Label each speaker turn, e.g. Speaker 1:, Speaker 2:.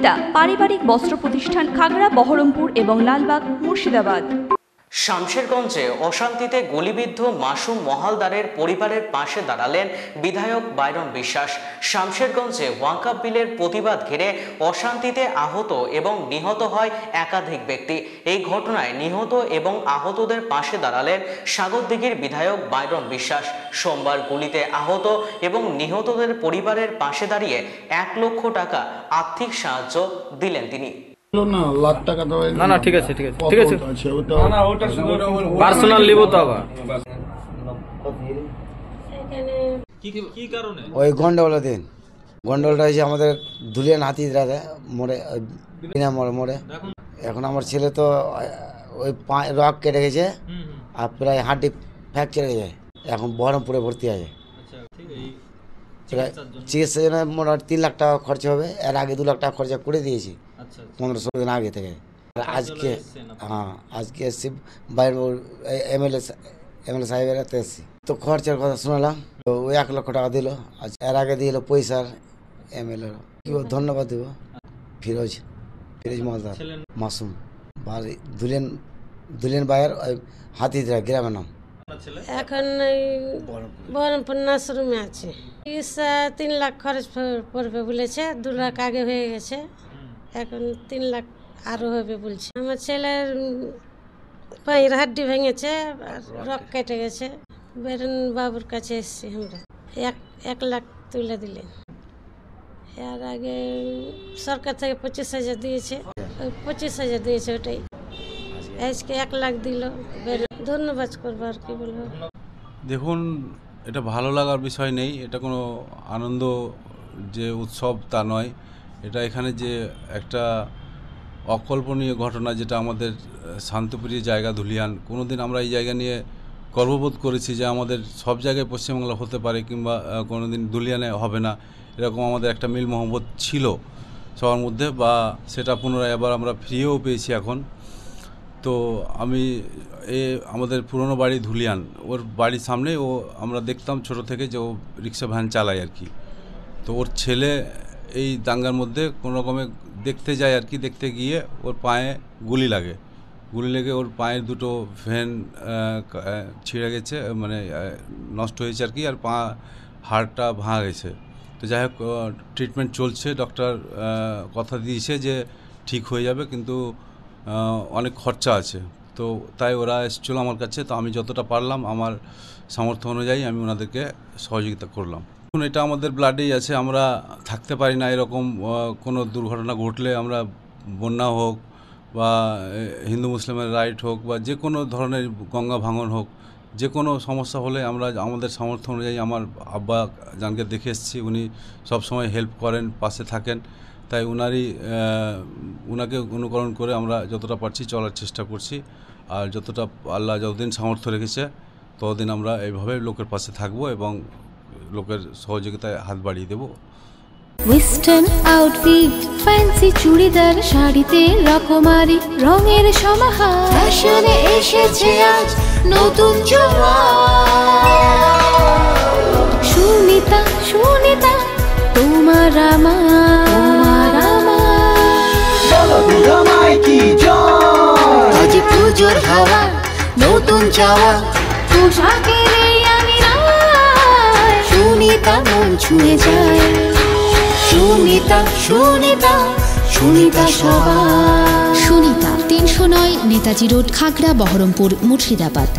Speaker 1: সুনিতা পারিবারিক বস্ত্র প্রতিষ্ঠান, খাগড়া, বহরমপুর এবং লালবাগ, মুর্শিদাবাদ।
Speaker 2: শামশেরগঞ্জে অশান্তিতে গুলিবিদ্ধ মাসুম মহালদারের পরিবারের পাশে দাঁড়ালেন বিধায়ক বাইরন বিশ্বাস। শামশেরগঞ্জে ওয়াকফ বিলের প্রতিবাদ ঘিরে অশান্তিতে আহত এবং নিহত হয় একাধিক ব্যক্তি। এই ঘটনায় নিহত এবং আহতদের পাশে দাঁড়ালেন সাগরদিঘির বিধায়ক বাইরন বিশ্বাস। সোমবার গুলিতে আহত এবং নিহতদের পরিবারের পাশে দাঁড়িয়ে 1 লক্ষ টাকা আর্থিক সাহায্য দিলেন তিনি।
Speaker 3: ঠিক আছে পার্সোনাল লিব তো আবার কি কারণে
Speaker 4: ওই গন্ডগোলের দিন গন্ডগোলটা হয়েছে আমাদের ধুলিয়ান হাতিরা মোড়ে, বিনা মোড়ে। এখন আমার ছেলে তো ওই রক কেটে গেছে আর প্রায় হাড্ডি ফ্র্যাকচার হয়ে যায়, এখন বহরমপুরে ভর্তি আছে। চিকিৎসার জন্য মোটামুটি 3 লাখ টাকা খরচা হবে। এর আগে 2 লাখ টাকা খরচা করে দিয়েছি 15-16 দিন আগে থেকে। আজকে আজকে এসছি বাইরে এমএলএ সাহেবের হাতে এসছি, তো খরচার কথা শোনালাম, তো ওই 1 লক্ষ টাকা দিল। এর আগে দিল পয়সার এমএলএ কি ধন্যবাদ দেব ফিরোজ মহালদার মাসুম বাড়ি ধুলিয়ান বাইয়ের ওই হাতিদরা গ্রামের নাম।
Speaker 5: এখন বহরমপুর নার্সরুমে আছে। চিকিৎসা 3 লাখ খরচ পড়বে বলেছে, 2 লাখ আগে হয়ে গেছে, এখন 3 লাখ আরও হবে বলছে। আমার ছেলের পায়ের হাড্ডি ভেঙেছে আর রক কেটে গেছে। বেরন বাবুর কাছে এসেছি আমরা, 1 লাখ তুলে দিলেন। এর আগে সরকার থেকে 25,000 দিয়েছে, ওই 25,000 দিয়েছে, ওটাই আজকে 1 লাখ দিল। ধন্যবাদ করবো, আর কি বলবো।
Speaker 6: দেখুন, এটা ভালো লাগার বিষয় নেই, এটা কোনো আনন্দ যে উৎসব তা নয়। এটা এখানে যে একটা অকল্পনীয় ঘটনা, যেটা আমাদের শান্তপ্রিয় জায়গা ধুলিয়ান, কোনোদিন আমরা এই জায়গা নিয়ে গর্ববোধ করেছি যে আমাদের সব জায়গায় পশ্চিমবাংলা হতে পারে, কিংবা কোনোদিন ধুলিয়ানে হবে না, এরকম আমাদের একটা মিল মহব্বত ছিল সবার মধ্যে, বা সেটা পুনরায় আবার আমরা ফিরেও পেয়েছি এখন। তো আমি আমাদের পুরনো বাড়ি ধুলিয়ান, ওর বাড়ির সামনে আমরা দেখতাম ছোট থেকে যে ও রিক্সা ভ্যান চালায় আর কি। তো ওর ছেলে এই দাঙ্গার মধ্যে কোনো রকমে দেখতে যায় আর কি, দেখতে গিয়ে ওর পায়ে গুলি লেগে ওর পায়ের 2টো ভেন ছিঁড়ে গেছে, মানে নষ্ট হয়েছে আর কি, আর হাড়টা ভাঙা গেছে। তো যাই হোক, ট্রিটমেন্ট চলছে, ডক্টর কথা দিয়েছে যে ঠিক হয়ে যাবে, কিন্তু অনেক খরচা আছে। তো তাই ওরা এসেছিলো আমার কাছে, তো আমি যতটা পারলাম আমার সামর্থ্য অনুযায়ী আমি ওনাদেরকে সহযোগিতা করলাম। এখন এটা আমাদের ব্লাডেই আছে, আমরা থাকতে পারি না এরকম কোনো দুর্ঘটনা ঘটলে, আমরা বন্যা হোক বা হিন্দু মুসলিমের রাইট হোক বা যে কোনো ধরনের গঙ্গা ভাঙন হোক, যে কোনো সমস্যা হলে আমরা আমাদের সামর্থ্য অনুযায়ী, আমার আব্বা জানকে দেখে এসেছি, উনি সবসময় হেল্প করেন, পাশে থাকেন, তাই উনাকে অনুকরণ করে আমরা যতটা পারছি চলার চেষ্টা করছি। আর যতটা আল্লাহ যতদিন সামর্থ্য রেখেছে ততদিন আমরা এইভাবে লোকের পাশে থাকবো এবং লোকের সহযোগিতায় হাত বাড়িয়ে দেব।
Speaker 7: ওয়েস্টার্ন আউটফিট, ফ্যান্সি চুড়িদার, শাড়িতে রকমারি রঙের সমাহার, ফ্যাশনে এসেছে আজ নতুন সুনিতা তোমার আজ পুজোর হাওয়া, নতুন চাওয়া পোশাকের আমি সুনিতা মন ছুঁয়ে যায়। সুনিতা সবার। সুনিতা 309 নেতাজি রোড, খাগড়া, বহরমপুর, মুর্শিদাবাদ।